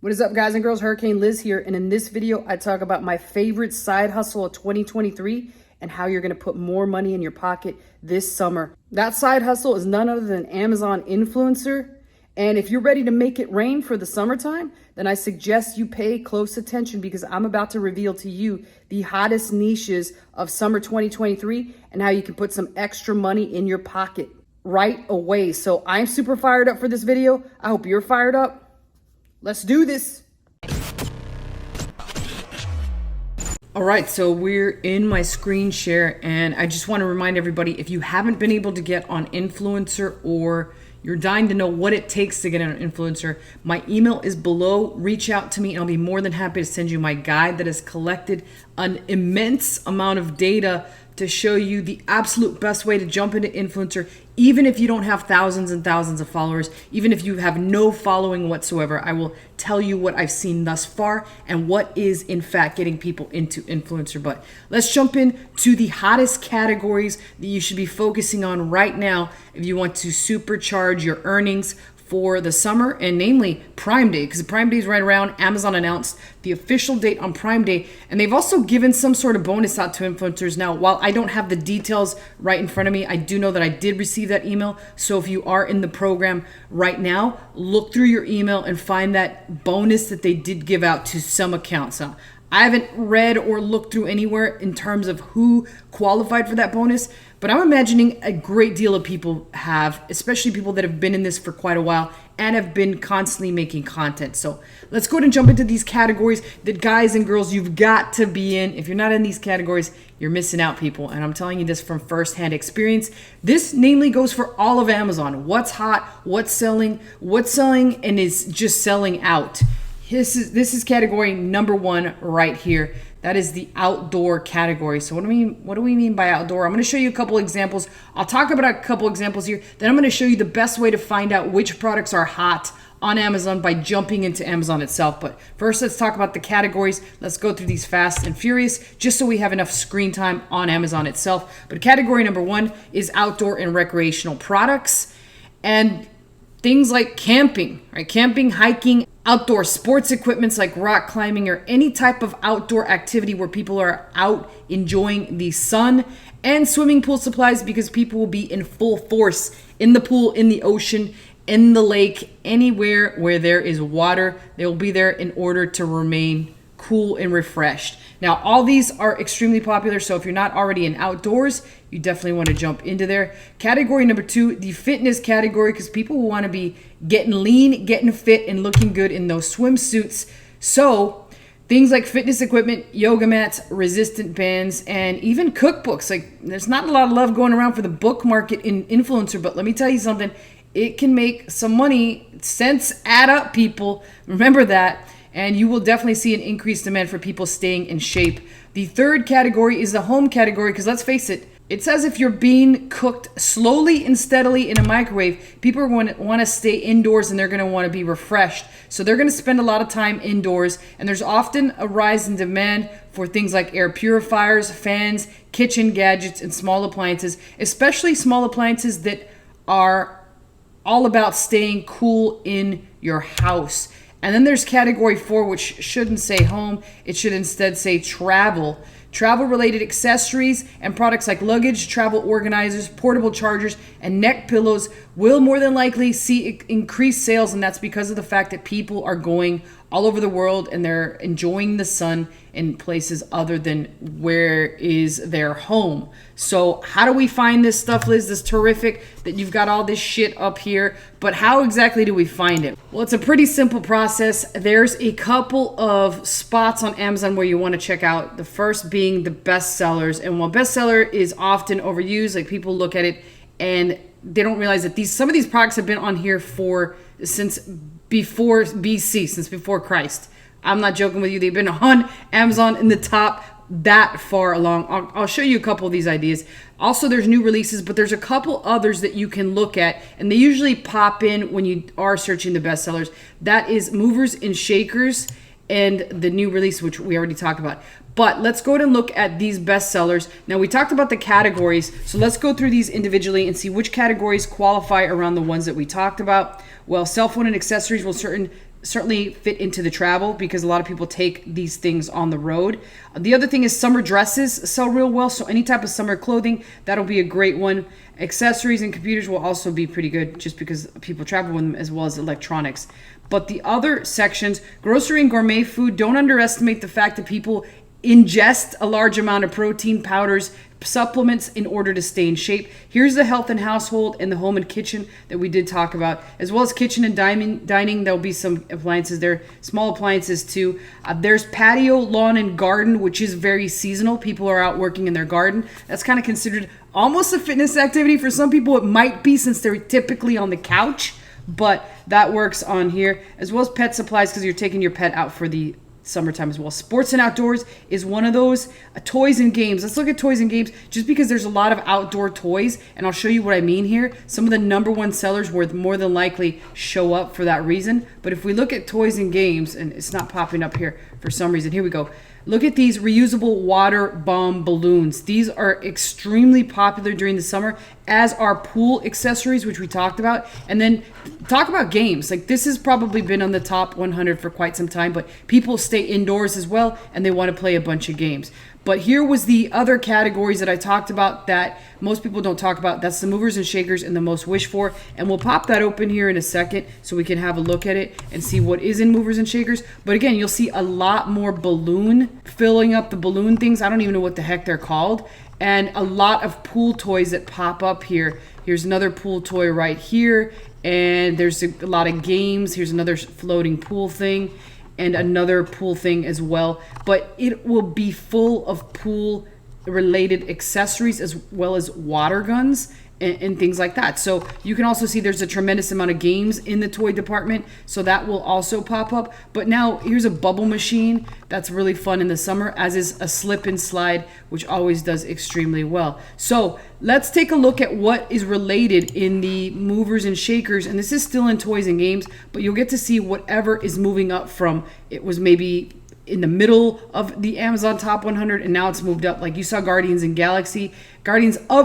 What is up, guys and girls? Hurricane Liz here, and in this video I talk about my favorite side hustle of 2023 and how you're going to put more money in your pocket this summer. That side hustle is none other than Amazon influencer, and if you're ready to make it rain for the summertime, then I suggest you pay close attention because I'm about to reveal to you the hottest niches of summer 2023 and how you can put some extra money in your pocket right away. So I'm super fired up for this video. I hope you're fired up. Let's do this. All right, so we're in my screen share, and I just want to remind everybody, if you haven't been able to get on Influencer or you're dying to know what it takes to get on Influencer, my email is below. Reach out to me and I'll be more than happy to send you my guide that has collected an immense amount of data to show you the absolute best way to jump into Influencer, even if you don't have thousands and thousands of followers, even if you have no following whatsoever. I will tell you what I've seen thus far and what is in fact getting people into Influencer. But let's jump into the hottest categories that you should be focusing on right now if you want to supercharge your earnings for the summer, and namely Prime Day, because Prime Day is right around. Amazon announced the official date on Prime Day, and they've also given some sort of bonus out to influencers. Now, while I don't have the details right in front of me, I do know that I did receive that email. So if you are in the program right now, look through your email and find that bonus that they did give out to some accounts. I haven't read or looked through anywhere in terms of who qualified for that bonus, but I'm imagining a great deal of people have, especially people that have been in this for quite a while and have been constantly making content. So let's go ahead and jump into these categories that, guys and girls, you've got to be in. If you're not in these categories, you're missing out, people. And I'm telling you this from firsthand experience. This namely goes for all of Amazon. What's hot, what's selling, and is just selling out. This is category number one right here. That is the outdoor category. So what do we mean by outdoor? I'm going to show you a couple examples. I'll talk about a couple examples here. Then I'm going to show you the best way to find out which products are hot on Amazon by jumping into Amazon itself. But first, let's talk about the categories. Let's go through these fast and furious just so we have enough screen time on Amazon itself. But category number one is outdoor and recreational products. And things like camping, right? Camping, hiking, outdoor sports equipments like rock climbing, or any type of outdoor activity where people are out enjoying the sun, and swimming pool supplies, because people will be in full force in the pool, in the ocean, in the lake, anywhere where there is water. They will be there in order to remain cool and refreshed. Now, all these are extremely popular, so if you're not already in outdoors, you definitely want to jump into there. Category number two, the fitness category, because people will want to be getting lean, getting fit, and looking good in those swimsuits. So things like fitness equipment, yoga mats, resistant bands, and even cookbooks. Like, there's not a lot of love going around for the book market in Influencer, but let me tell you something. It can make some money. Cents add up, people. Remember that. And you will definitely see an increased demand for people staying in shape. The third category is the home category, because let's face it, it's as if you're being cooked slowly and steadily in a microwave. People are going to want to stay indoors and they're going to want to be refreshed. So they're going to spend a lot of time indoors. And there's often a rise in demand for things like air purifiers, fans, kitchen gadgets, and small appliances, especially small appliances that are all about staying cool in your house. And then there's category four, which shouldn't say home. It should instead say travel. Travel-related accessories and products like luggage, travel organizers, portable chargers, and neck pillows will more than likely see increased sales, and that's because of the fact that people are going all over the world and they're enjoying the sun in places other than where is their home. So how do we find this stuff, Liz? This terrific that you've got all this shit up here, but how exactly do we find it? Well, it's a pretty simple process. There's a couple of spots on Amazon where you want to check out. The first being the bestsellers. And while bestseller is often overused, like people look at it and they don't realize that some of these products have been on here since before BC, since before Christ. I'm not joking with you. They've been on Amazon in the top that far along. I'll show you a couple of these ideas. Also, there's new releases, but there's a couple others that you can look at, and they usually pop in when you are searching the bestsellers. That is movers and shakers and the new release, which we already talked about. But let's go ahead and look at these bestsellers. Now, we talked about the categories, so let's go through these individually and see which categories qualify around the ones that we talked about. Well, cell phone and accessories will certainly fit into the travel because a lot of people take these things on the road. The other thing is summer dresses sell real well. So any type of summer clothing, that'll be a great one. Accessories and computers will also be pretty good just because people travel with them, as well as electronics. But the other sections, grocery and gourmet food, don't underestimate the fact that people ingest a large amount of protein powders, supplements in order to stay in shape. Here's the health and household and the home and kitchen that we did talk about, as well as kitchen and dining. There'll be some appliances there, small appliances too. There's patio, lawn, and garden, which is very seasonal. People are out working in their garden. That's kind of considered almost a fitness activity. For some people, it might be since they're typically on the couch, but that works on here, as well as pet supplies because you're taking your pet out for the summertime as well. Sports and outdoors is one of those. Toys and games. Let's look at toys and games just because there's a lot of outdoor toys, and I'll show you what I mean here. Some of the number one sellers would more than likely show up for that reason. But if we look at toys and games, and it's not popping up here for some reason. Here we go. Look at these reusable water bomb balloons. These are extremely popular during the summer, as are pool accessories, which we talked about. And then talk about games. Like, this has probably been on the top 100 for quite some time, but people stay indoors as well, and they want to play a bunch of games. But here was the other categories that I talked about that most people don't talk about. That's the movers and shakers and the most wished for. And we'll pop that open here in a second so we can have a look at it and see what is in movers and shakers. But again, you'll see a lot more balloon, filling up the balloon things. I don't even know what the heck they're called. And a lot of pool toys that pop up here. Here's another pool toy right here. And there's a lot of games. Here's another floating pool thing. And another pool thing as well. But it will be full of pool related accessories as well as water guns and things like that. So you can also see there's a tremendous amount of games in the toy department, so that will also pop up. But now here's a bubble machine that's really fun in the summer, as is a slip and slide, which always does extremely well. So let's take a look at what is related in the movers and shakers. And this is still in toys and games, but you'll get to see whatever is moving up from, it was maybe in the middle of the Amazon top 100, and now it's moved up. Like you saw Guardians of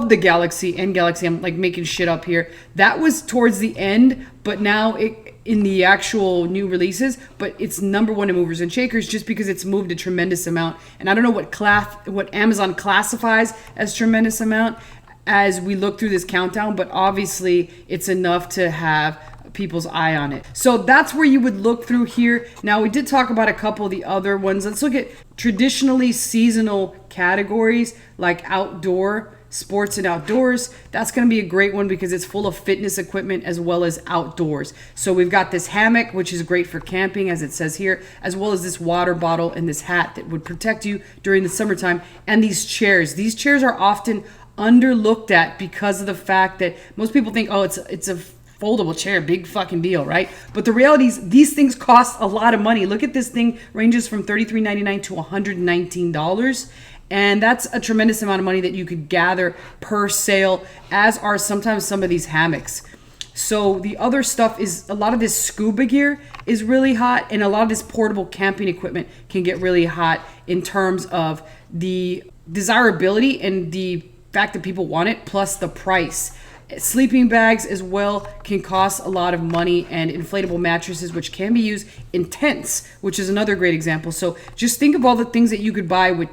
the Galaxy and Galaxy, I'm like making shit up here. That was towards the end, but now in the actual new releases, but it's number one in movers and shakers just because it's moved a tremendous amount. And I don't know what Amazon classifies as tremendous amount as we look through this countdown, but obviously it's enough to have people's eye on it. So that's where you would look through here. Now, we did talk about a couple of the other ones. Let's look at traditionally seasonal categories like outdoor, sports and outdoors. That's going to be a great one because it's full of fitness equipment as well as outdoors. So we've got this hammock, which is great for camping, as it says here, as well as this water bottle and this hat that would protect you during the summertime. And these chairs. These chairs are often underlooked at because of the fact that most people think, oh, it's a foldable chair, big fucking deal, right? But the reality is these things cost a lot of money. Look at this thing, ranges from $33.99 to $119. And that's a tremendous amount of money that you could gather per sale, as are sometimes some of these hammocks. So the other stuff is a lot of this scuba gear is really hot, and a lot of this portable camping equipment can get really hot in terms of the desirability and the fact that people want it, plus the price. Sleeping bags as well can cost a lot of money, and inflatable mattresses, which can be used in tents, which is another great example. So just think of all the things that you could buy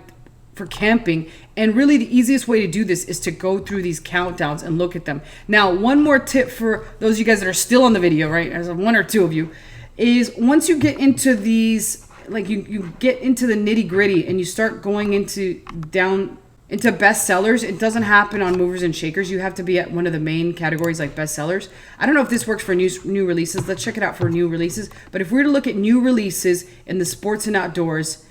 for camping, and really the easiest way to do this is to go through these countdowns and look at them. Now, one more tip for those of you guys that are still on the video, right? There's one or two of you, is once you get into these, like you get into the nitty gritty and you start going into bestsellers. It doesn't happen on movers and shakers. You have to be at one of the main categories like bestsellers. I don't know if this works for new releases. Let's check it out for new releases. But if we were to look at new releases in the sports and outdoors,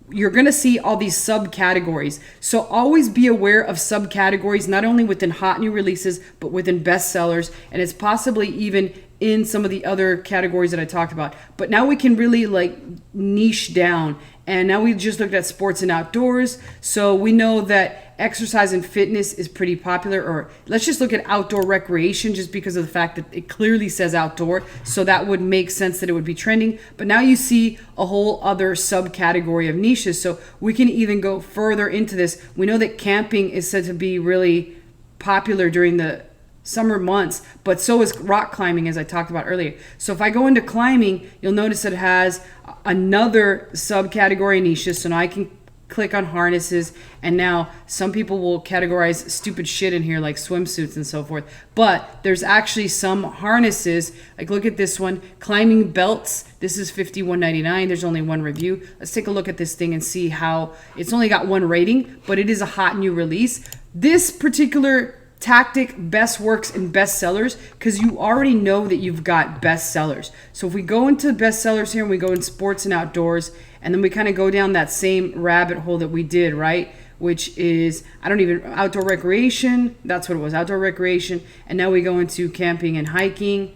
you're going to see all these subcategories. So always be aware of subcategories, not only within hot new releases, but within bestsellers. And it's possibly even in some of the other categories that I talked about. But now we can really like niche down. And now we just looked at sports and outdoors. So we know that exercise and fitness is pretty popular, or let's just look at outdoor recreation just because of the fact that it clearly says outdoor. So that would make sense that it would be trending. But now you see a whole other subcategory of niches. So we can even go further into this. We know that camping is said to be really popular during the summer months, but so is rock climbing, as I talked about earlier. So if I go into climbing, you'll notice that it has another subcategory niches. So now I can click on harnesses, and now some people will categorize stupid shit in here like swimsuits and so forth, but there's actually some harnesses. Like, look at this one, climbing belts. This is $51.99. There's only one review. Let's take a look at this thing and see how it's only got one rating, but it is a hot new release. This particular tactic best works in bestsellers because you already know that you've got bestsellers. So if we go into bestsellers here and we go in sports and outdoors, and then we kind of go down that same rabbit hole that we did, right? Which is, outdoor recreation. That's what it was, outdoor recreation. And now we go into camping and hiking.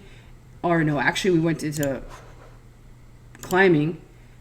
Or no, actually we went into climbing.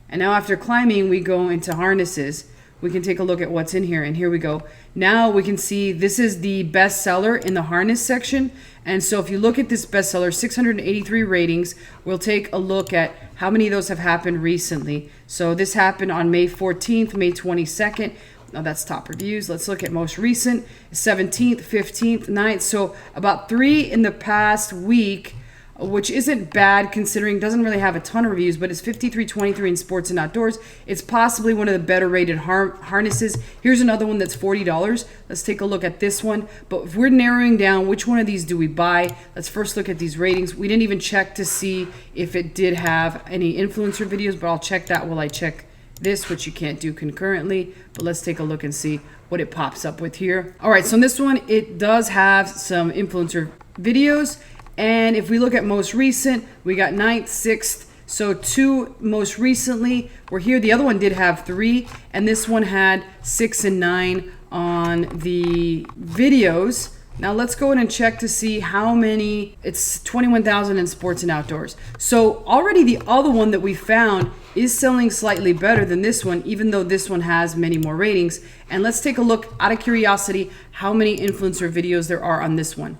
And now after climbing, we go into harnesses. We can take a look at what's in here, and here we go. Now we can see this is the bestseller in the harness section. And so if you look at this bestseller, 683 ratings, we'll take a look at how many of those have happened recently. So this happened on May 14th, May 22nd. Now that's top reviews. Let's look at most recent, 17th, 15th, 9th. So about 3 in the past week, which isn't bad considering, doesn't really have a ton of reviews, but it's 53.23 in sports and outdoors. It's possibly one of the better rated harnesses. Here's another one that's $40. Let's take a look at this one. But if we're narrowing down which one of these do we buy, let's first look at these ratings. We didn't even check to see if it did have any influencer videos, but I'll check that while I check this, which you can't do concurrently. But let's take a look and see what it pops up with here. All right, so in this one, it does have some influencer videos. And if we look at most recent, we got 9th, 6th. So 2 most recently were here. The other one did have 3, and this one had 6 and 9 on the videos. Now let's go in and check to see how many. It's 21,000 in sports and outdoors. So already the other one that we found is selling slightly better than this one, even though this one has many more ratings. And let's take a look, out of curiosity, how many influencer videos there are on this one.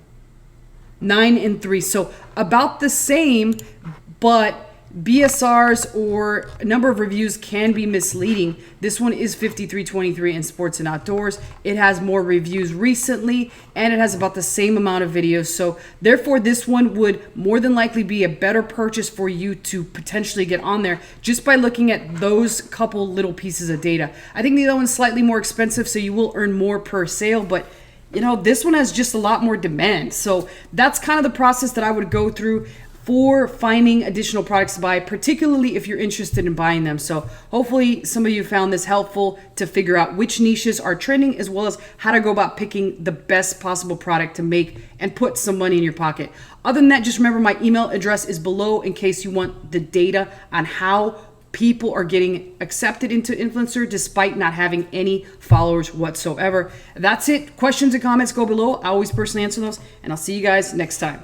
9 and 3, so about the same, but BSRs or number of reviews can be misleading. This one is 53.23 in sports and outdoors. It has more reviews recently, and it has about the same amount of videos. So therefore, this one would more than likely be a better purchase for you to potentially get on there just by looking at those couple little pieces of data. I think the other one's slightly more expensive, so you will earn more per sale, but you know, this one has just a lot more demand. So that's kind of the process that I would go through for finding additional products to buy, particularly if you're interested in buying them. So hopefully some of you found this helpful to figure out which niches are trending, as well as how to go about picking the best possible product to make and put some money in your pocket. Other than that, just remember my email address is below in case you want the data on how people are getting accepted into influencer despite not having any followers whatsoever. That's it. Questions and comments go below. I always personally answer those, and I'll see you guys next time.